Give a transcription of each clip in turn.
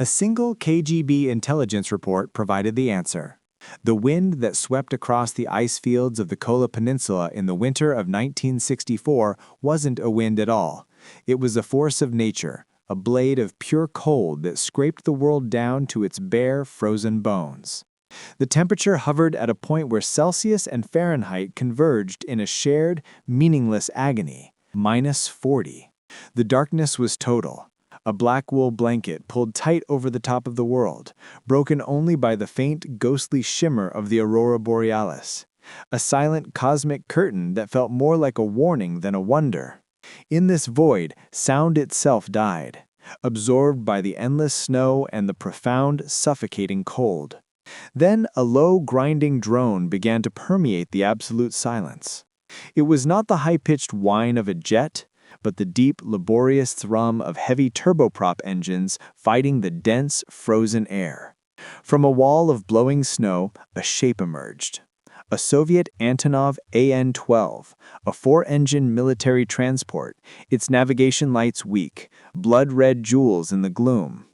A single KGB intelligence report provided the answer. The wind that swept across the ice fields of the Kola Peninsula in the winter of 1964 wasn't a wind at all. It was a force of nature, a blade of pure cold that scraped the world down to its bare, frozen bones. The temperature hovered at a point where Celsius and Fahrenheit converged in a shared, meaningless agony, -40. The darkness was total. A black wool blanket pulled tight over the top of the world, broken only by the faint, ghostly shimmer of the aurora borealis. A silent cosmic curtain that felt more like a warning than a wonder. In this void, sound itself died, absorbed by the endless snow and the profound, suffocating cold. Then a low, grinding drone began to permeate the absolute silence. It was not the high-pitched whine of a jet, but the deep, laborious thrum of heavy turboprop engines fighting the dense, frozen air. From a wall of blowing snow, a shape emerged. A Soviet Antonov AN-12, a four-engine military transport, its navigation lights weak, blood-red jewels in the gloom.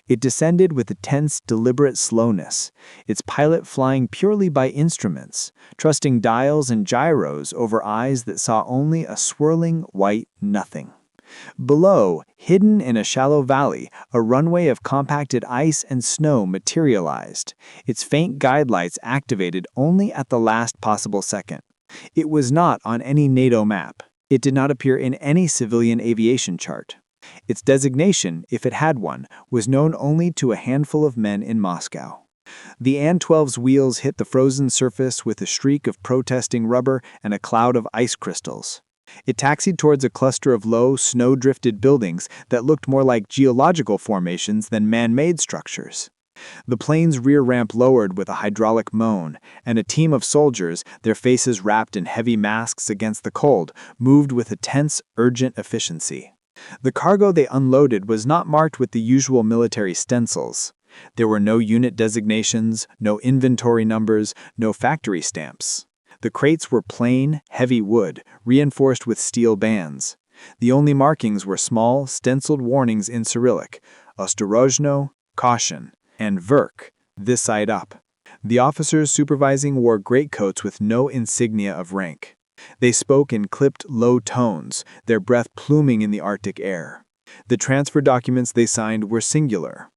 It descended with a tense, deliberate slowness, its pilot flying purely by instruments, trusting dials and gyros over eyes that saw only a swirling, white nothing. Below, hidden in a shallow valley, a runway of compacted ice and snow materialized, its faint guide lights activated only at the last possible second. It was not on any NATO map. It did not appear in any civilian aviation chart. Its designation, if it had one, was known only to a handful of men in Moscow. The An-12's wheels hit the frozen surface with a streak of protesting rubber and a cloud of ice crystals. It taxied towards a cluster of low, snow-drifted buildings that looked more like geological formations than man-made structures. The plane's rear ramp lowered with a hydraulic moan, and a team of soldiers, their faces wrapped in heavy masks against the cold, moved with a tense, urgent efficiency. The cargo they unloaded was not marked with the usual military stencils. There were no unit designations, no inventory numbers, no factory stamps. The crates were plain, heavy wood, reinforced with steel bands. The only markings were small, stenciled warnings in Cyrillic, Ostorozhno, caution, and Verk, this side up. The officers supervising wore greatcoats with no insignia of rank. They spoke in clipped, low tones, their breath pluming in the Arctic air. The transfer documents they signed were singular.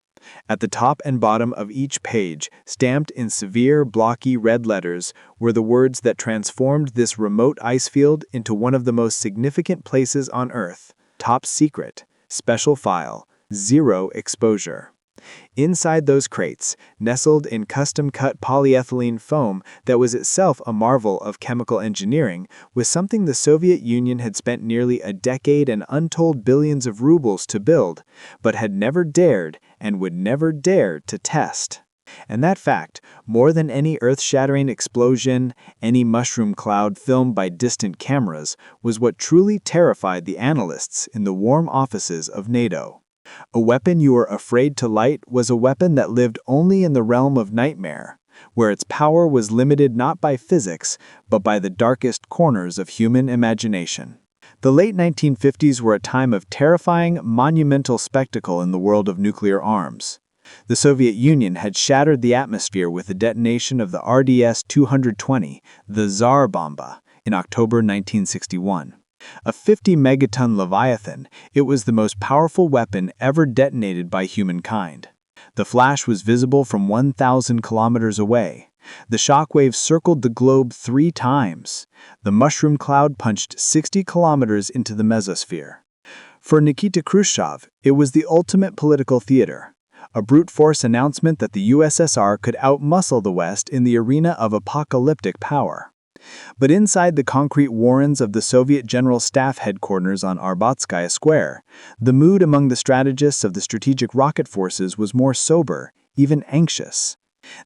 At the top and bottom of each page, stamped in severe, blocky red letters, were the words that transformed this remote ice field into one of the most significant places on Earth. Top secret, special file, zero exposure. Inside those crates, nestled in custom-cut polyethylene foam that was itself a marvel of chemical engineering, was something the Soviet Union had spent nearly a decade and untold billions of rubles to build, but had never dared and would never dare to test. And that fact, more than any earth-shattering explosion, any mushroom cloud filmed by distant cameras, was what truly terrified the analysts in the warm offices of NATO. A weapon you were afraid to light was a weapon that lived only in the realm of nightmare, where its power was limited not by physics, but by the darkest corners of human imagination. The late 1950s were a time of terrifying, monumental spectacle in the world of nuclear arms. The Soviet Union had shattered the atmosphere with the detonation of the RDS-220, the Tsar Bomba, in October 1961. A 50-megaton Leviathan, it was the most powerful weapon ever detonated by humankind. The flash was visible from 1,000 kilometers away. The shockwaves circled the globe 3 times. The mushroom cloud punched 60 kilometers into the mesosphere. For Nikita Khrushchev, it was the ultimate political theater, a brute force announcement that the USSR could outmuscle the West in the arena of apocalyptic power. But inside the concrete warrens of the Soviet General Staff headquarters on Arbatskaya Square, the mood among the strategists of the strategic rocket forces was more sober, even anxious.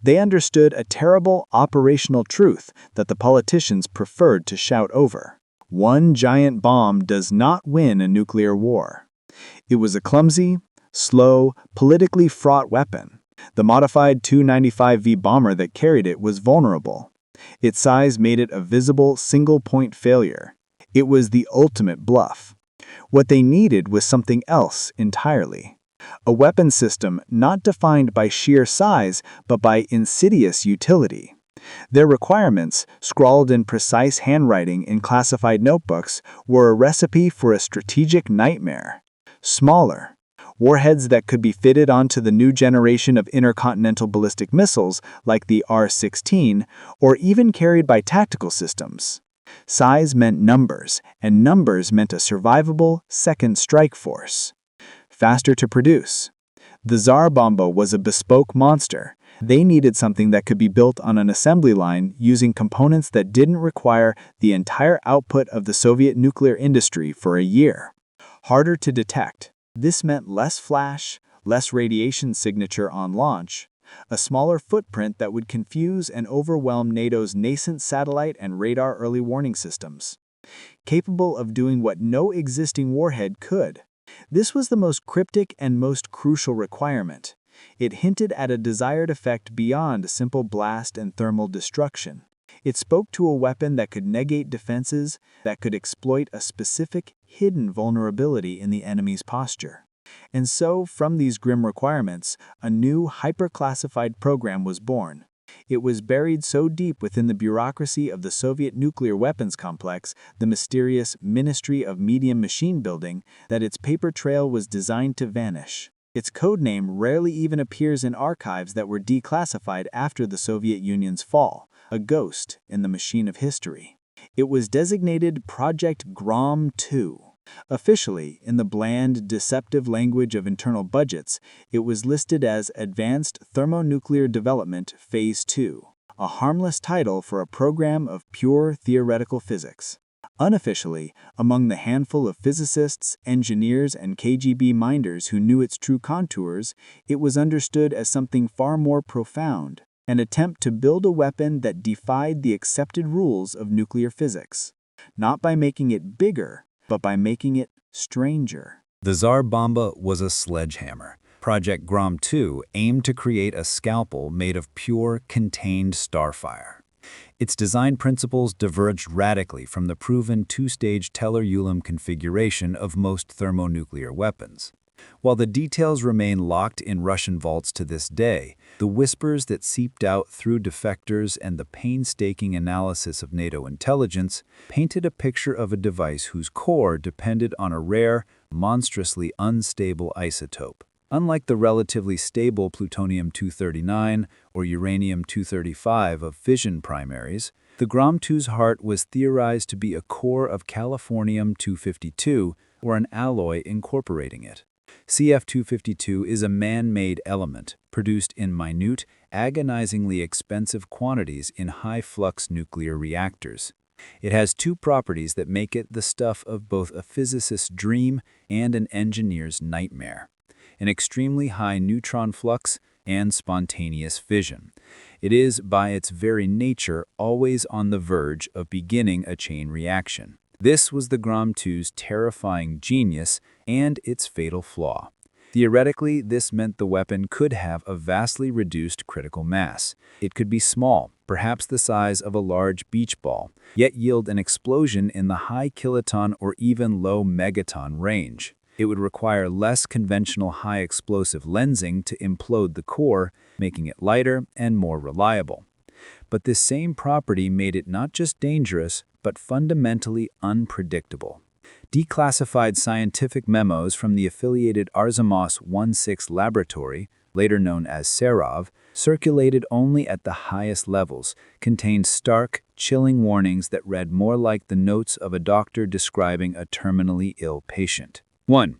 They understood a terrible operational truth that the politicians preferred to shout over. One giant bomb does not win a nuclear war. It was a clumsy, slow, politically fraught weapon. The modified Tu-95V bomber that carried it was vulnerable. Its size made it a visible, single-point failure. It was the ultimate bluff. What they needed was something else entirely. A weapon system not defined by sheer size, but by insidious utility. Their requirements, scrawled in precise handwriting in classified notebooks, were a recipe for a strategic nightmare. Smaller. Warheads that could be fitted onto the new generation of intercontinental ballistic missiles like the R-16, or even carried by tactical systems. Size meant numbers, and numbers meant a survivable second strike force. Faster to produce. The Tsar Bomba was a bespoke monster. They needed something that could be built on an assembly line using components that didn't require the entire output of the Soviet nuclear industry for a year. Harder to detect. This meant less flash, less radiation signature on launch, a smaller footprint that would confuse and overwhelm NATO's nascent satellite and radar early warning systems. Capable of doing what no existing warhead could. This was the most cryptic and most crucial requirement. It hinted at a desired effect beyond simple blast and thermal destruction. It spoke to a weapon that could negate defenses, that could exploit a specific, hidden vulnerability in the enemy's posture. And so, from these grim requirements, a new hyper-classified program was born. It was buried so deep within the bureaucracy of the Soviet nuclear weapons complex, the mysterious Ministry of Medium Machine Building, that its paper trail was designed to vanish. Its codename rarely even appears in archives that were declassified after the Soviet Union's fall, a ghost in the machine of history. It was designated Project Grom-2. Officially, in the bland, deceptive language of internal budgets, it was listed as Advanced Thermonuclear Development Phase 2, a harmless title for a program of pure theoretical physics. Unofficially, among the handful of physicists, engineers, and KGB minders who knew its true contours, it was understood as something far more profound, an attempt to build a weapon that defied the accepted rules of nuclear physics, not by making it bigger, but by making it stranger. The Tsar Bomba was a sledgehammer. Project Grom-2 aimed to create a scalpel made of pure, contained starfire. Its design principles diverged radically from the proven two-stage Teller-Ulam configuration of most thermonuclear weapons. While the details remain locked in Russian vaults to this day, the whispers that seeped out through defectors and the painstaking analysis of NATO intelligence painted a picture of a device whose core depended on a rare, monstrously unstable isotope. Unlike the relatively stable plutonium-239 or uranium-235 of fission primaries, the Grom-2's heart was theorized to be a core of californium-252 or an alloy incorporating it. CF-252 is a man-made element produced in minute, agonizingly expensive quantities in high-flux nuclear reactors. It has two properties that make it the stuff of both a physicist's dream and an engineer's nightmare: an extremely high neutron flux and spontaneous fission. It is, by its very nature, always on the verge of beginning a chain reaction. This was the Grom-2's terrifying genius and its fatal flaw. Theoretically, this meant the weapon could have a vastly reduced critical mass. It could be small, perhaps the size of a large beach ball, yet yield an explosion in the high kiloton or even low megaton range. It would require less conventional high-explosive lensing to implode the core, making it lighter and more reliable. But this same property made it not just dangerous, but fundamentally unpredictable. Declassified scientific memos from the affiliated Artemis-16 laboratory, later known as Serov, circulated only at the highest levels, contained stark, chilling warnings that read more like the notes of a doctor describing a terminally ill patient. 1.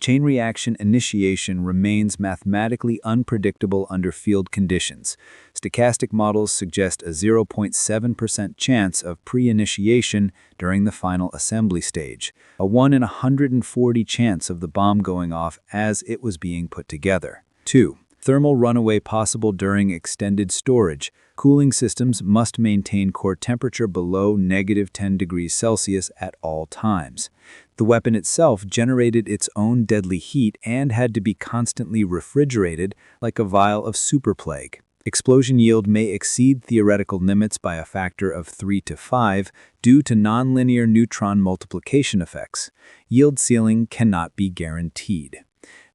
Chain reaction initiation remains mathematically unpredictable under field conditions. Stochastic models suggest a 0.7% chance of pre-initiation during the final assembly stage, a 1 in 140 chance of the bomb going off as it was being put together. 2. Thermal runaway possible during extended storage. Cooling systems must maintain core temperature below -10 degrees Celsius at all times. The weapon itself generated its own deadly heat and had to be constantly refrigerated like a vial of superplague. Explosion yield may exceed theoretical limits by a factor of 3 to 5 due to nonlinear neutron multiplication effects. Yield ceiling cannot be guaranteed.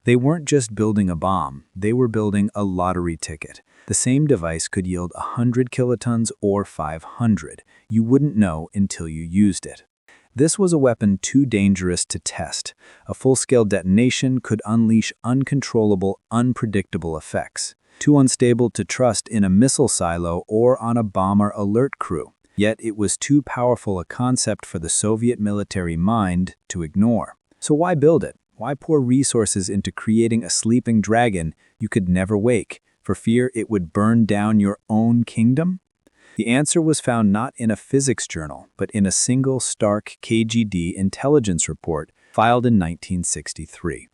They weren't just building a bomb, they were building a lottery ticket. The same device could yield 100 kilotons or 500. You wouldn't know until you used it. This was a weapon too dangerous to test. A full-scale detonation could unleash uncontrollable, unpredictable effects. Too unstable to trust in a missile silo or on a bomber alert crew. Yet it was too powerful a concept for the Soviet military mind to ignore. So why build it? Why pour resources into creating a sleeping dragon you could never wake, for fear it would burn down your own kingdom? The answer was found not in a physics journal, but in a single stark KGB intelligence report filed in 1963.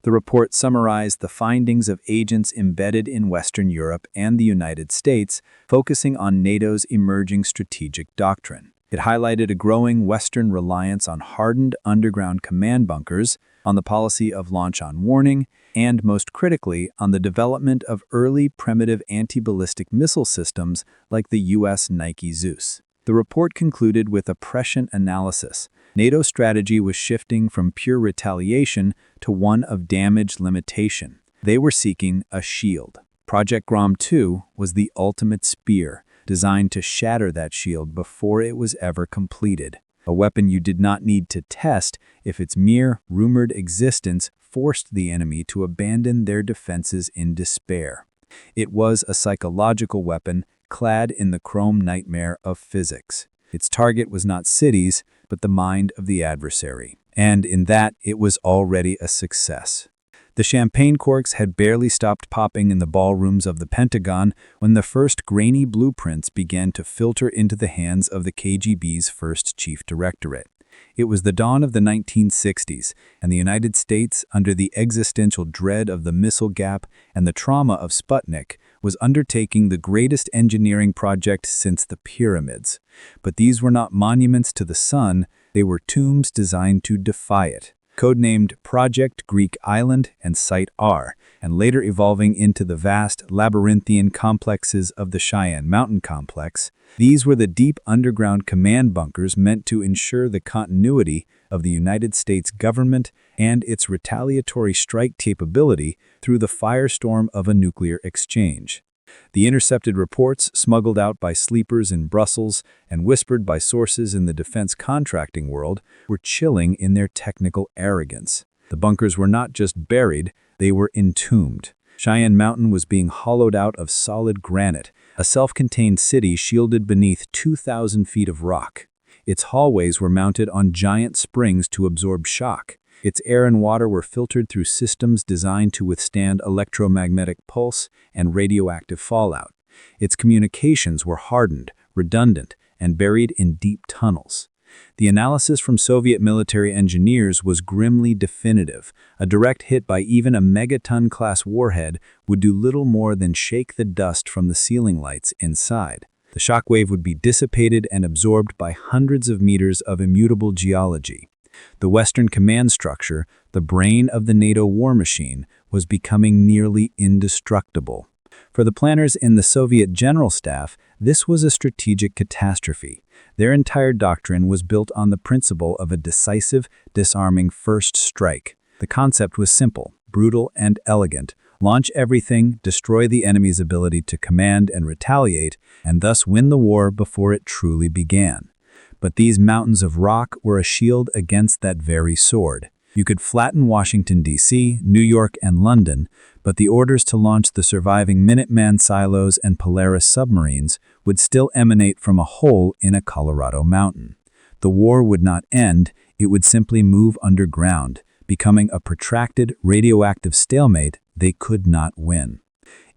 The report summarized the findings of agents embedded in Western Europe and the United States, focusing on NATO's emerging strategic doctrine. It highlighted a growing Western reliance on hardened underground command bunkers, on the policy of launch on warning, and most critically, on the development of early primitive anti-ballistic missile systems like the U.S. Nike Zeus. The report concluded with a prescient analysis. NATO's strategy was shifting from pure retaliation to one of damage limitation. They were seeking a shield. Project Grom 2 was the ultimate spear, designed to shatter that shield before it was ever completed. A weapon you did not need to test if its mere rumored existence forced the enemy to abandon their defenses in despair. It was a psychological weapon clad in the chrome nightmare of physics. Its target was not cities, but the mind of the adversary. And in that, it was already a success. The champagne corks had barely stopped popping in the ballrooms of the Pentagon when the first grainy blueprints began to filter into the hands of the KGB's first chief directorate. It was the dawn of the 1960s, and the United States, under the existential dread of the missile gap and the trauma of Sputnik, was undertaking the greatest engineering project since the pyramids. But these were not monuments to the sun, they were tombs designed to defy it. Codenamed Project Greek Island and Site R, and later evolving into the vast labyrinthian complexes of the Cheyenne Mountain Complex, these were the deep underground command bunkers meant to ensure the continuity of the United States government and its retaliatory strike capability through the firestorm of a nuclear exchange. The intercepted reports, smuggled out by sleepers in Brussels and whispered by sources in the defense contracting world, were chilling in their technical arrogance. The bunkers were not just buried, they were entombed. Cheyenne Mountain was being hollowed out of solid granite, a self-contained city shielded beneath 2,000 feet of rock. Its hallways were mounted on giant springs to absorb shock. Its air and water were filtered through systems designed to withstand electromagnetic pulse and radioactive fallout. Its communications were hardened, redundant, and buried in deep tunnels. The analysis from Soviet military engineers was grimly definitive. A direct hit by even a megaton-class warhead would do little more than shake the dust from the ceiling lights inside. The shockwave would be dissipated and absorbed by hundreds of meters of immutable geology. The Western command structure, the brain of the NATO war machine, was becoming nearly indestructible. For the planners in the Soviet General Staff, this was a strategic catastrophe. Their entire doctrine was built on the principle of a decisive, disarming first strike. The concept was simple, brutal, and elegant. Launch everything, destroy the enemy's ability to command and retaliate, and thus win the war before it truly began. But these mountains of rock were a shield against that very sword. You could flatten Washington, D.C., New York, and London, but the orders to launch the surviving Minuteman silos and Polaris submarines would still emanate from a hole in a Colorado mountain. The war would not end, it would simply move underground, becoming a protracted radioactive stalemate they could not win.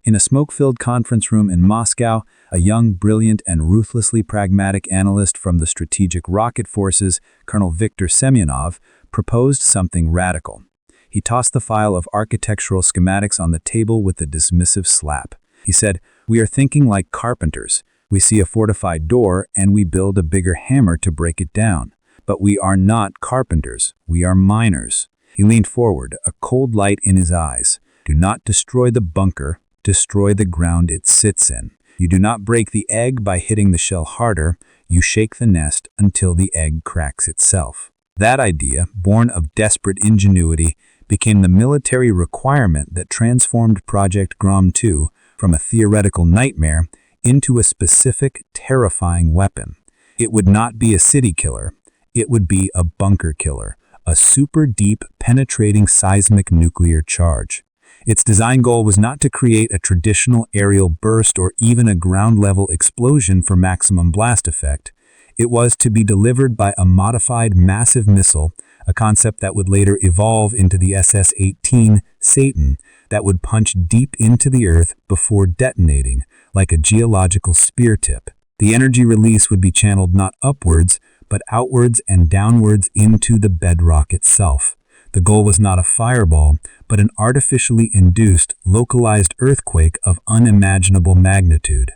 In a smoke-filled conference room in Moscow, a young, brilliant, and ruthlessly pragmatic analyst from the Strategic Rocket Forces, Colonel Viktor Semyonov, proposed something radical. He tossed the file of architectural schematics on the table with a dismissive slap. He said, "We are thinking like carpenters. We see a fortified door and we build a bigger hammer to break it down. But we are not carpenters. We are miners." He leaned forward, a cold light in his eyes. "Do not destroy the bunker. Destroy the ground it sits in. You do not break the egg by hitting the shell harder, you shake the nest until the egg cracks itself." That idea, born of desperate ingenuity, became the military requirement that transformed Project Grom-2 from a theoretical nightmare into a specific, terrifying weapon. It would not be a city killer. It would be a bunker killer, a super deep, penetrating seismic nuclear charge. Its design goal was not to create a traditional aerial burst or even a ground-level explosion for maximum blast effect. It was to be delivered by a modified massive missile, a concept that would later evolve into the SS-18 Satan, that would punch deep into the earth before detonating, like a geological spear tip. The energy release would be channeled not upwards, but outwards and downwards into the bedrock itself. The goal was not a fireball, but an artificially induced, localized earthquake of unimaginable magnitude.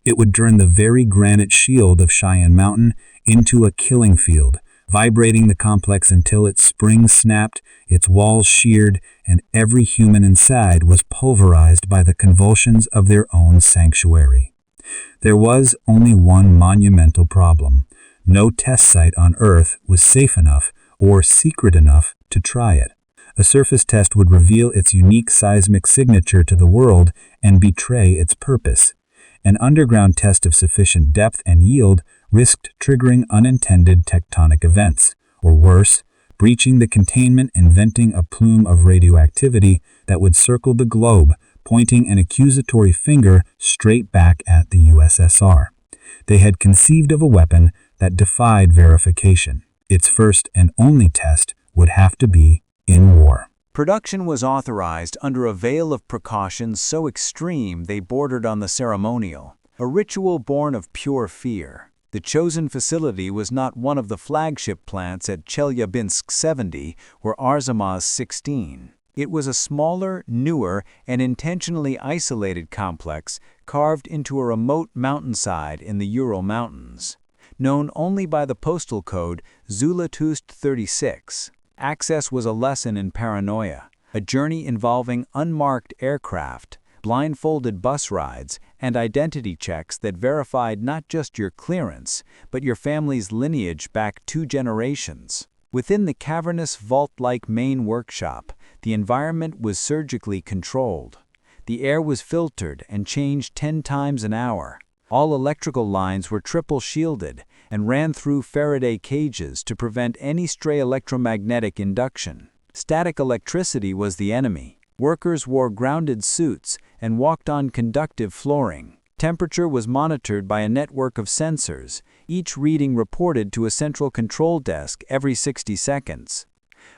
It would turn the very granite shield of Cheyenne Mountain into a killing field, vibrating the complex until its springs snapped, its walls sheared, and every human inside was pulverized by the convulsions of their own sanctuary. There was only one monumental problem. No test site on Earth was safe enough or secret enough to try it. A surface test would reveal its unique seismic signature to the world and betray its purpose. An underground test of sufficient depth and yield risked triggering unintended tectonic events, or worse, breaching the containment and venting a plume of radioactivity that would circle the globe, pointing an accusatory finger straight back at the USSR. They had conceived of a weapon that defied verification. Its first and only test would have to be in war. Production was authorized under a veil of precautions so extreme they bordered on the ceremonial, a ritual born of pure fear. The chosen facility was not one of the flagship plants at Chelyabinsk 70 or Arzamas 16. It was a smaller, newer, and intentionally isolated complex carved into a remote mountainside in the Ural Mountains. Known only by the postal code Zulatust 36. Access was a lesson in paranoia, a journey involving unmarked aircraft, blindfolded bus rides, and identity checks that verified not just your clearance, but your family's lineage back 2 generations. Within the cavernous vault-like main workshop, the environment was surgically controlled. The air was filtered and changed 10 times an hour. All electrical lines were triple shielded and ran through Faraday cages to prevent any stray electromagnetic induction. Static electricity was the enemy. Workers wore grounded suits and walked on conductive flooring. Temperature was monitored by a network of sensors, each reading reported to a central control desk every 60 seconds.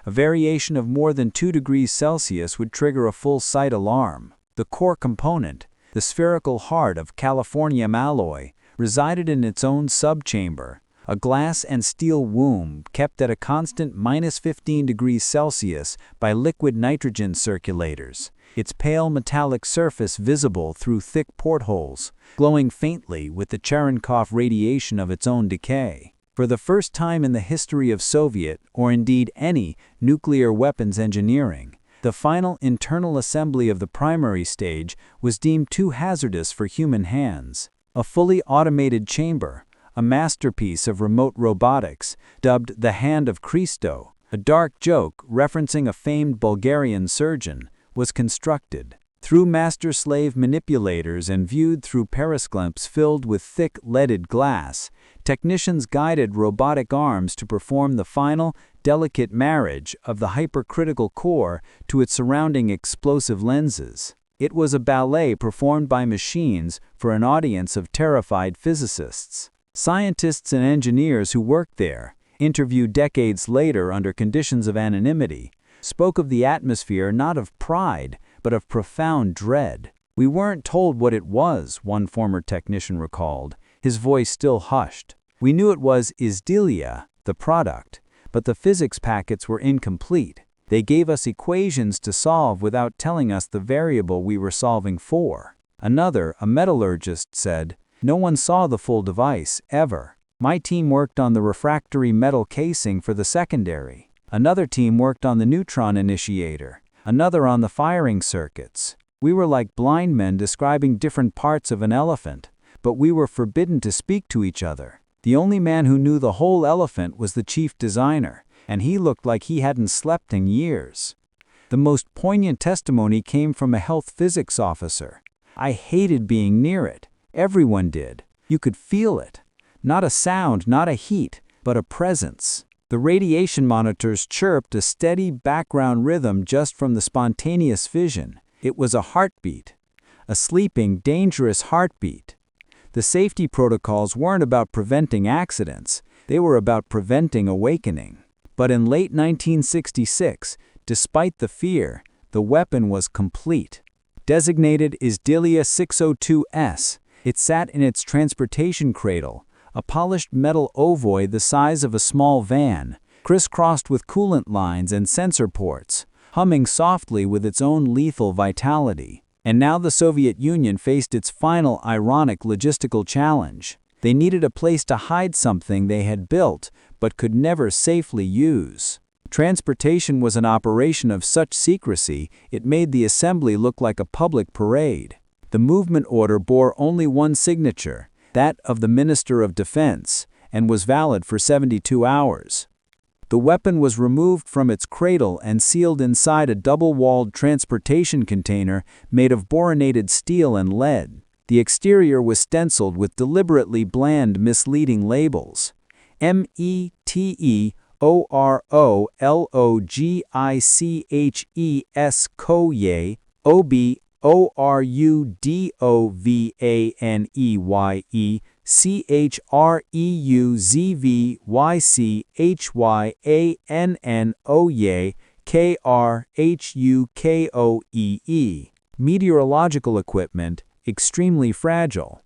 A variation of more than 2 degrees Celsius would trigger a full site alarm. The core component, the spherical heart of californium alloy, resided in its own subchamber, a glass and steel womb kept at a constant -15 degrees Celsius by liquid nitrogen circulators, its pale metallic surface visible through thick portholes, glowing faintly with the Cherenkov radiation of its own decay. For the first time in the history of Soviet, or indeed any, nuclear weapons engineering, the final internal assembly of the primary stage was deemed too hazardous for human hands. A fully automated chamber, a masterpiece of remote robotics, dubbed the Hand of Christo, a dark joke referencing a famed Bulgarian surgeon, was constructed. Through master-slave manipulators and viewed through periscopes filled with thick leaded glass, technicians guided robotic arms to perform the final, delicate marriage of the hypercritical core to its surrounding explosive lenses. It was a ballet performed by machines for an audience of terrified physicists. Scientists and engineers who worked there, interviewed decades later under conditions of anonymity, spoke of the atmosphere not of pride, but of profound dread. "We weren't told what it was," one former technician recalled, his voice still hushed. "We knew it was Izdelia, the product, but the physics packets were incomplete. They gave us equations to solve without telling us the variable we were solving for." Another, a metallurgist, said, "No one saw the full device, ever. My team worked on the refractory metal casing for the secondary. Another team worked on the neutron initiator. Another on the firing circuits. We were like blind men describing different parts of an elephant, but we were forbidden to speak to each other. The only man who knew the whole elephant was the chief designer, and he looked like he hadn't slept in years." The The most poignant testimony came from a health physics officer. "I hated being near it. Everyone did. You could feel it. Not a sound, not a heat, but a presence." The radiation monitors chirped a steady background rhythm just from the spontaneous vision. It was a heartbeat. A sleeping, dangerous heartbeat. The safety protocols weren't about preventing accidents. They were about preventing awakening. But in late 1966, despite the fear, the weapon was complete. Designated Izdilia 602S, it sat in its transportation cradle, a polished metal ovoid the size of a small van, crisscrossed with coolant lines and sensor ports, humming softly with its own lethal vitality. And now the Soviet Union faced its final ironic logistical challenge. They needed a place to hide something they had built but could never safely use. Transportation was an operation of such secrecy it made the assembly look like a public parade. The movement order bore only one signature, that of the Minister of Defense, and was valid for 72 hours. The weapon was removed from its cradle and sealed inside a double-walled transportation container made of boronated steel and lead. The exterior was stenciled with deliberately bland, misleading labels. METEOROLOGICHES KOYE OBORUDOVANEYE CHREUZVYCHYANNOYE KRHUKOEE. Meteorological equipment, extremely fragile.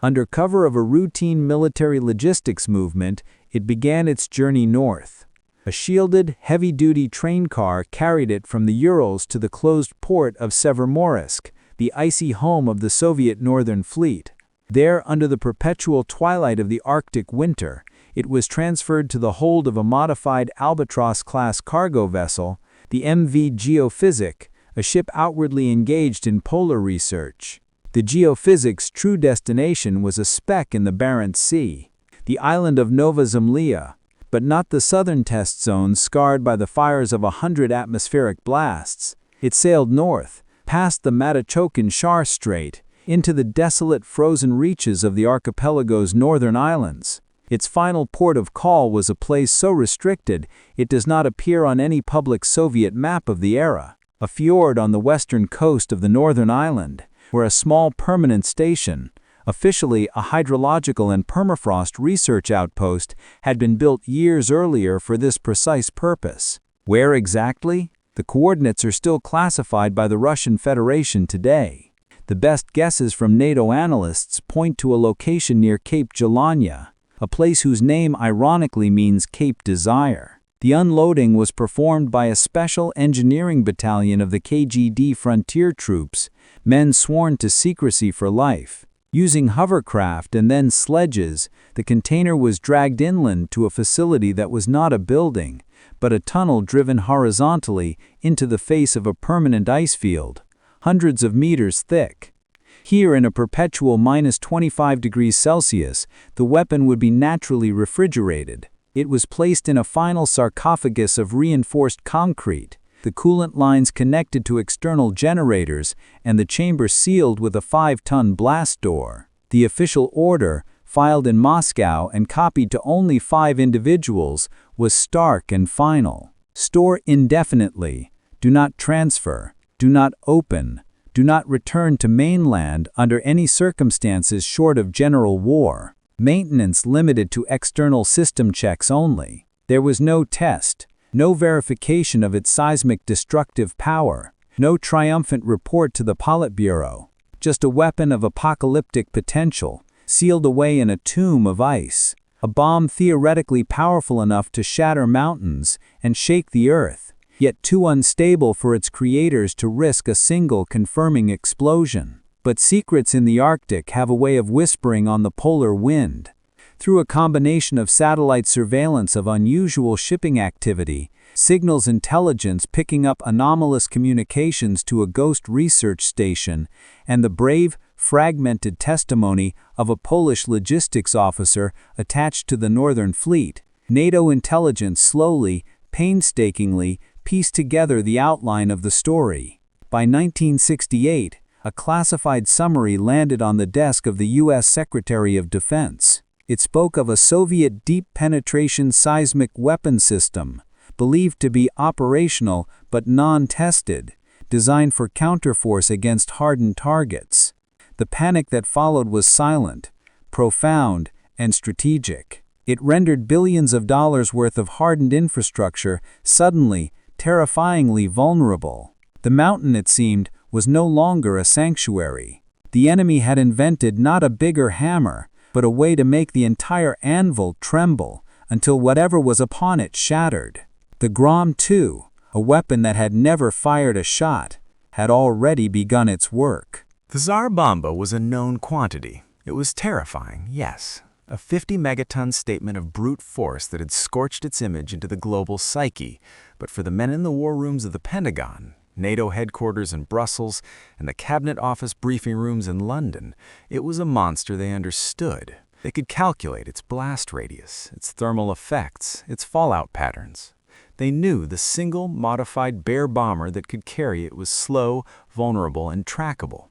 Under cover of a routine military logistics movement, it began its journey north. A shielded, heavy-duty train car carried it from the Urals to the closed port of Severomorsk, the icy home of the Soviet Northern Fleet. There, under the perpetual twilight of the Arctic winter, it was transferred to the hold of a modified Albatross-class cargo vessel, the MV Geophysic, a ship outwardly engaged in polar research. The Geophysic's true destination was a speck in the Barents Sea, the island of Nova Zemlya, but not the southern test zone scarred by the fires of 100 atmospheric blasts. It sailed north, past the Matachokan Shar Strait, into the desolate frozen reaches of the archipelago's northern islands. Its final port of call was a place so restricted it does not appear on any public Soviet map of the era, a fjord on the western coast of the northern island, where a small permanent station, officially a hydrological and permafrost research outpost, had been built years earlier for this precise purpose. Where exactly? The coordinates are still classified by the Russian Federation today. The best guesses from NATO analysts point to a location near Cape Jelanya, a place whose name ironically means Cape Desire. The unloading was performed by a special engineering battalion of the KGB frontier troops, men sworn to secrecy for life. Using hovercraft and then sledges, the container was dragged inland to a facility that was not a building, but a tunnel driven horizontally into the face of a permanent ice field, hundreds of meters thick. Here, in a perpetual minus 25 degrees Celsius, the weapon would be naturally refrigerated. It was placed in a final sarcophagus of reinforced concrete, the coolant lines connected to external generators, and the chamber sealed with a 5-ton blast door. The official order, filed in Moscow and copied to only 5 individuals, was stark and final. Store indefinitely. Do not transfer. Do not open. Do not return to mainland under any circumstances short of general war. Maintenance limited to external system checks only. There was no test, no verification of its seismic destructive power, no triumphant report to the Politburo. Just a weapon of apocalyptic potential, sealed away in a tomb of ice. A bomb theoretically powerful enough to shatter mountains and shake the earth, yet too unstable for its creators to risk a single confirming explosion. But secrets in the Arctic have a way of whispering on the polar wind. Through a combination of satellite surveillance of unusual shipping activity, signals intelligence picking up anomalous communications to a ghost research station, and the brave, fragmented testimony of a Polish logistics officer attached to the Northern Fleet, NATO intelligence slowly, painstakingly, piece together the outline of the story. By 1968, a classified summary landed on the desk of the U.S. Secretary of Defense. It spoke of a Soviet deep-penetration seismic weapon system, believed to be operational but non-tested, designed for counterforce against hardened targets. The panic that followed was silent, profound, and strategic. It rendered billions of dollars worth of hardened infrastructure suddenly, terrifyingly vulnerable. The mountain, it seemed, was no longer a sanctuary. The enemy had invented not a bigger hammer, but a way to make the entire anvil tremble until whatever was upon it shattered. The Grom 2, a weapon that had never fired a shot, had already begun its work. The Tsar Bomba was a known quantity. It was terrifying, yes. A 50-megaton statement of brute force that had scorched its image into the global psyche. But for the men in the war rooms of the Pentagon, NATO headquarters in Brussels, and the Cabinet Office briefing rooms in London, it was a monster they understood. They could calculate its blast radius, its thermal effects, its fallout patterns. They knew the single modified Bear bomber that could carry it was slow, vulnerable, and trackable.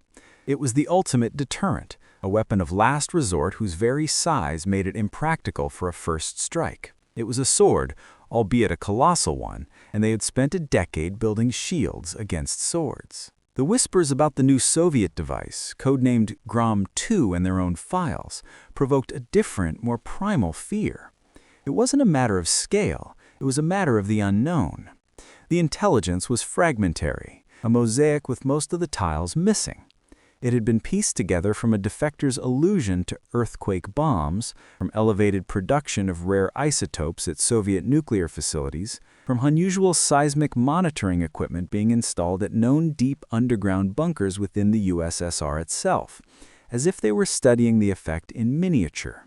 It was the ultimate deterrent, a weapon of last resort whose very size made it impractical for a first strike. It was a sword, albeit a colossal one, and they had spent a decade building shields against swords. The whispers about the new Soviet device, codenamed Grom 2 in their own files, provoked a different, more primal fear. It wasn't a matter of scale, it was a matter of the unknown. The intelligence was fragmentary, a mosaic with most of the tiles missing. It had been pieced together from a defector's allusion to earthquake bombs, from elevated production of rare isotopes at Soviet nuclear facilities, from unusual seismic monitoring equipment being installed at known deep underground bunkers within the USSR itself, as if they were studying the effect in miniature.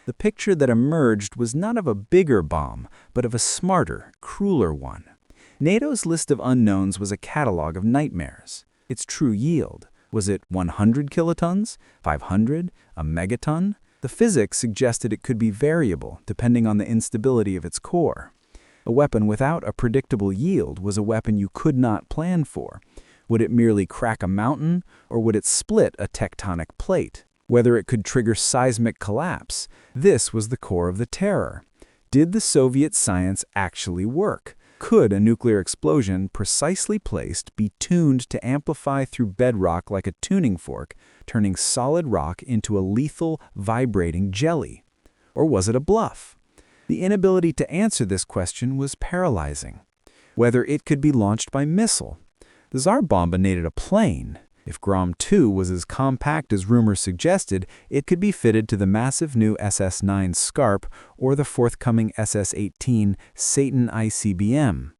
The picture that emerged was not of a bigger bomb, but of a smarter, crueler one. NATO's list of unknowns was a catalog of nightmares. Its true yield. Was it 100 kilotons, 500, a megaton? The physics suggested it could be variable, depending on the instability of its core. A weapon without a predictable yield was a weapon you could not plan for. Would it merely crack a mountain, or would it split a tectonic plate? Whether it could trigger seismic collapse, this was the core of the terror. Did the Soviet science actually work? Could a nuclear explosion, precisely placed, be tuned to amplify through bedrock like a tuning fork, turning solid rock into a lethal, vibrating jelly? Or was it a bluff? The inability to answer this question was paralyzing. Whether it could be launched by missile. The Tsar Bomba needed a plane. If Grom 2 was as compact as rumors suggested, it could be fitted to the massive new SS-9 Scarp or the forthcoming SS-18 Satan ICBM.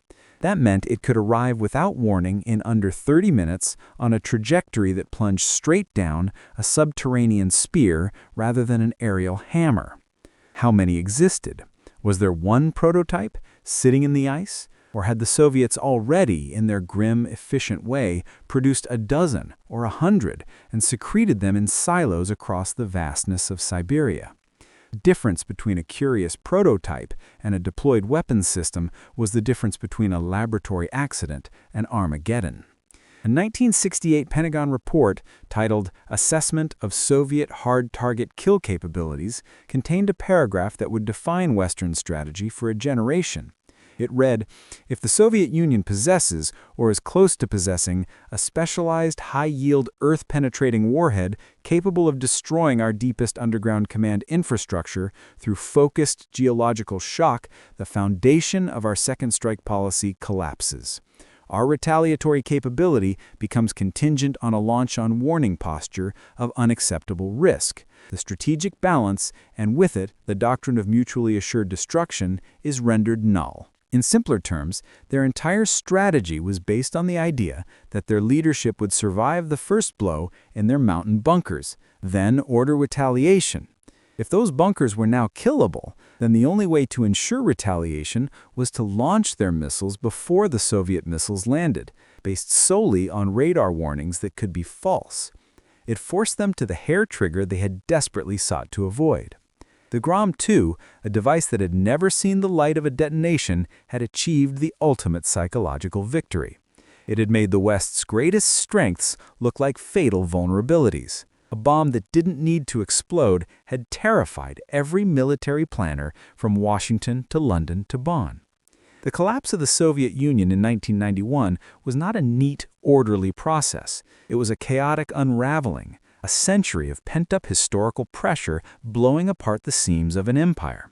That meant it could arrive without warning in under 30 minutes on a trajectory that plunged straight down a subterranean spear rather than an aerial hammer. How many existed? Was there one prototype sitting in the ice? Or had the Soviets already, in their grim, efficient way, produced a dozen or 100 and secreted them in silos across the vastness of Siberia? The difference between a curious prototype and a deployed weapons system was the difference between a laboratory accident and Armageddon. A 1968 Pentagon report titled Assessment of Soviet Hard Target Kill Capabilities contained a paragraph that would define Western strategy for a generation. It read, "If the Soviet Union possesses, or is close to possessing, a specialized high-yield Earth-penetrating warhead capable of destroying our deepest underground command infrastructure through focused geological shock, the foundation of our second strike policy collapses. Our retaliatory capability becomes contingent on a launch on warning posture of unacceptable risk. The strategic balance, and with it the doctrine of mutually assured destruction, is rendered null." In simpler terms, their entire strategy was based on the idea that their leadership would survive the first blow in their mountain bunkers, then order retaliation. If those bunkers were now killable, then the only way to ensure retaliation was to launch their missiles before the Soviet missiles landed, based solely on radar warnings that could be false. It forced them to the hair trigger they had desperately sought to avoid. The Grom-2, a device that had never seen the light of a detonation, had achieved the ultimate psychological victory. It had made the West's greatest strengths look like fatal vulnerabilities. A bomb that didn't need to explode had terrified every military planner from Washington to London to Bonn. The collapse of the Soviet Union in 1991 was not a neat, orderly process. It was a chaotic unraveling, a century of pent-up historical pressure blowing apart the seams of an empire.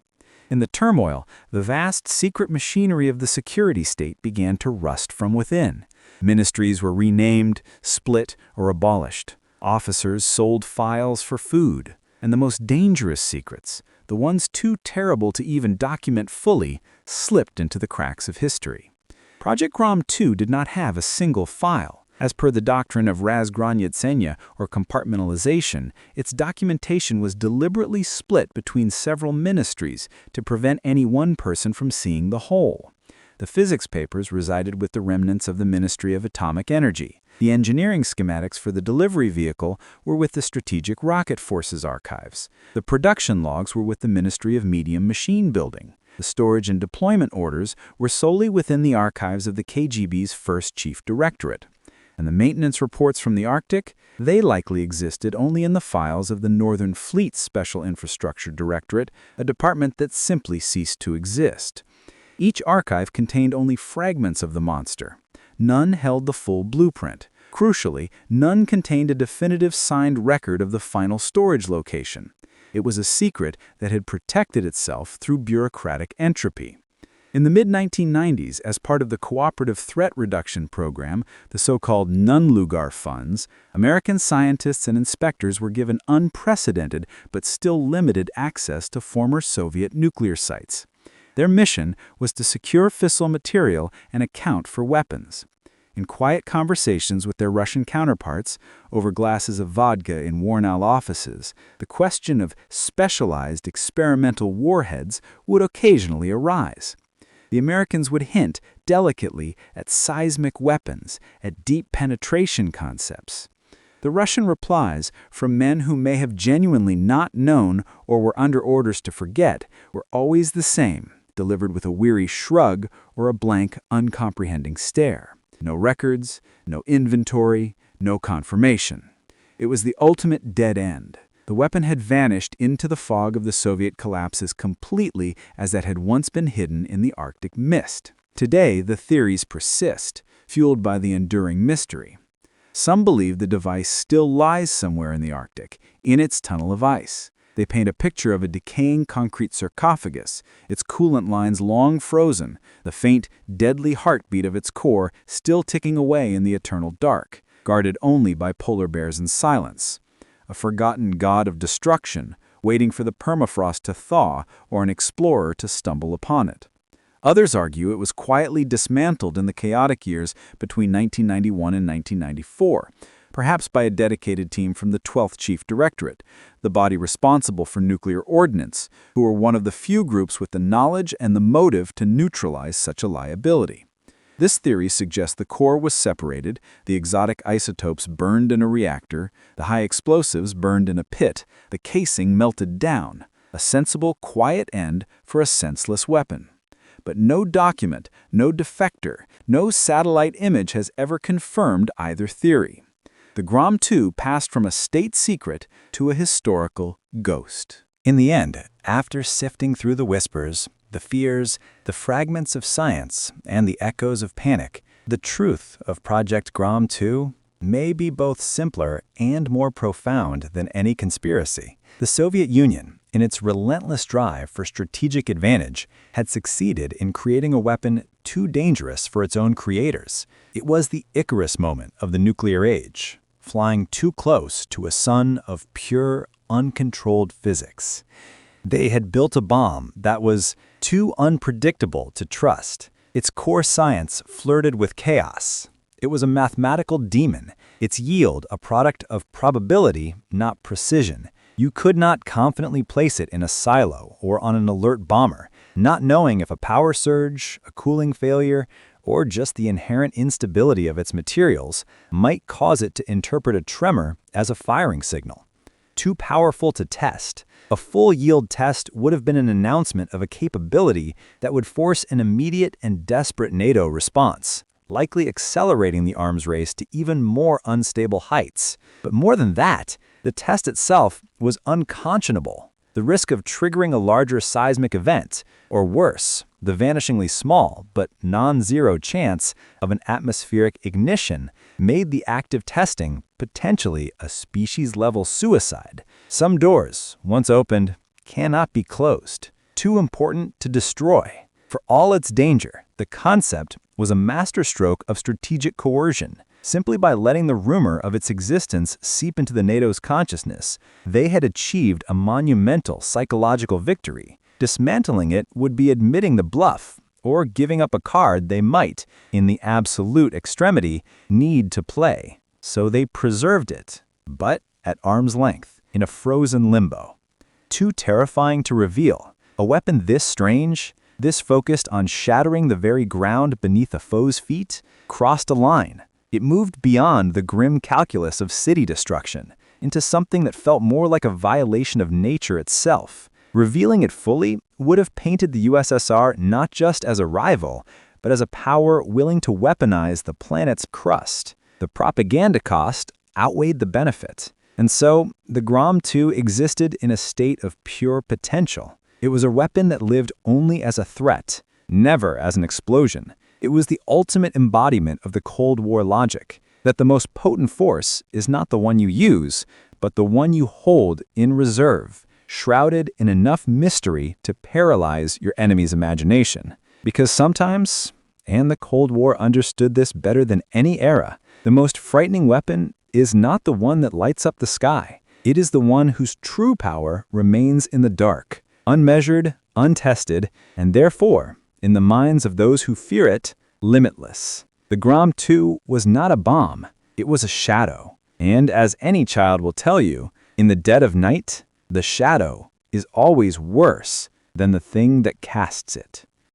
In the turmoil, the vast secret machinery of the security state began to rust from within. Ministries were renamed, split, or abolished. Officers sold files for food. And the most dangerous secrets, the ones too terrible to even document fully, slipped into the cracks of history. Project Grom-2 did not have a single file. As per the doctrine of razgranietsenia, or compartmentalization, its documentation was deliberately split between several ministries to prevent any one person from seeing the whole. The physics papers resided with the remnants of the Ministry of Atomic Energy. The engineering schematics for the delivery vehicle were with the Strategic Rocket Forces archives. The production logs were with the Ministry of Medium Machine Building. The storage and deployment orders were solely within the archives of the KGB's first Chief Directorate. And the maintenance reports from the Arctic, they likely existed only in the files of the Northern Fleet Special Infrastructure Directorate, a department that simply ceased to exist. Each archive contained only fragments of the monster. None held the full blueprint. Crucially, none contained a definitive signed record of the final storage location. It was a secret that had protected itself through bureaucratic entropy. In the mid-1990s, as part of the Cooperative Threat Reduction Program, the so-called Nunn-Lugar funds, American scientists and inspectors were given unprecedented but still limited access to former Soviet nuclear sites. Their mission was to secure fissile material and account for weapons. In quiet conversations with their Russian counterparts, over glasses of vodka in worn-out offices, the question of specialized experimental warheads would occasionally arise. The Americans would hint delicately at seismic weapons, at deep penetration concepts. The Russian replies, from men who may have genuinely not known or were under orders to forget, were always the same, delivered with a weary shrug or a blank, uncomprehending stare. No records, no inventory, no confirmation. It was the ultimate dead end. The weapon had vanished into the fog of the Soviet collapse as completely as that had once been hidden in the Arctic mist. Today, the theories persist, fueled by the enduring mystery. Some believe the device still lies somewhere in the Arctic, in its tunnel of ice. They paint a picture of a decaying concrete sarcophagus, its coolant lines long frozen, the faint, deadly heartbeat of its core still ticking away in the eternal dark, guarded only by polar bears and silence. A forgotten god of destruction, waiting for the permafrost to thaw or an explorer to stumble upon it. Others argue it was quietly dismantled in the chaotic years between 1991 and 1994, perhaps by a dedicated team from the 12th Chief Directorate, the body responsible for nuclear ordnance, who were one of the few groups with the knowledge and the motive to neutralize such a liability. This theory suggests the core was separated, the exotic isotopes burned in a reactor, the high explosives burned in a pit, the casing melted down, a sensible, quiet end for a senseless weapon. But no document, no defector, no satellite image has ever confirmed either theory. The Grom-2 passed from a state secret to a historical ghost. In the end, after sifting through the whispers, the fears, the fragments of science, and the echoes of panic, the truth of Project Grom-2 may be both simpler and more profound than any conspiracy. The Soviet Union, in its relentless drive for strategic advantage, had succeeded in creating a weapon too dangerous for its own creators. It was the Icarus moment of the nuclear age, flying too close to a sun of pure, uncontrolled physics. They had built a bomb that was too unpredictable to trust. Its core science flirted with chaos. It was a mathematical demon, its yield a product of probability, not precision. You could not confidently place it in a silo or on an alert bomber, not knowing if a power surge, a cooling failure, or just the inherent instability of its materials might cause it to interpret a tremor as a firing signal. Too powerful to test, A full yield test would have been an announcement of a capability that would force an immediate and desperate NATO response, likely accelerating the arms race to even more unstable heights. But more than that, the test itself was unconscionable. The risk of triggering a larger seismic event, or worse, the vanishingly small but non-zero chance of an atmospheric ignition, made the active testing potentially a species-level suicide. Some doors, once opened, cannot be closed. Too important to destroy. For all its danger, the concept was a masterstroke of strategic coercion. Simply by letting the rumor of its existence seep into the NATO's consciousness, they had achieved a monumental psychological victory. Dismantling it would be admitting the bluff, or giving up a card they might, in the absolute extremity, need to play. So they preserved it, but at arm's length, in a frozen limbo. Too terrifying to reveal. A weapon this strange, this focused on shattering the very ground beneath a foe's feet, crossed a line. It moved beyond the grim calculus of city destruction into something that felt more like a violation of nature itself. Revealing it fully would have painted the USSR not just as a rival, but as a power willing to weaponize the planet's crust. The propaganda cost outweighed the benefit. And so, the Grom 2 existed in a state of pure potential. It was a weapon that lived only as a threat, never as an explosion. It was the ultimate embodiment of the Cold War logic, that the most potent force is not the one you use, but the one you hold in reserve, shrouded in enough mystery to paralyze your enemy's imagination. Because sometimes, and the Cold War understood this better than any era, the most frightening weapon is not the one that lights up the sky. It is the one whose true power remains in the dark, unmeasured, untested, and therefore, in the minds of those who fear it, limitless. The Grom 2 was not a bomb, it was a shadow. And as any child will tell you, in the dead of night, the shadow is always worse than the thing that casts it.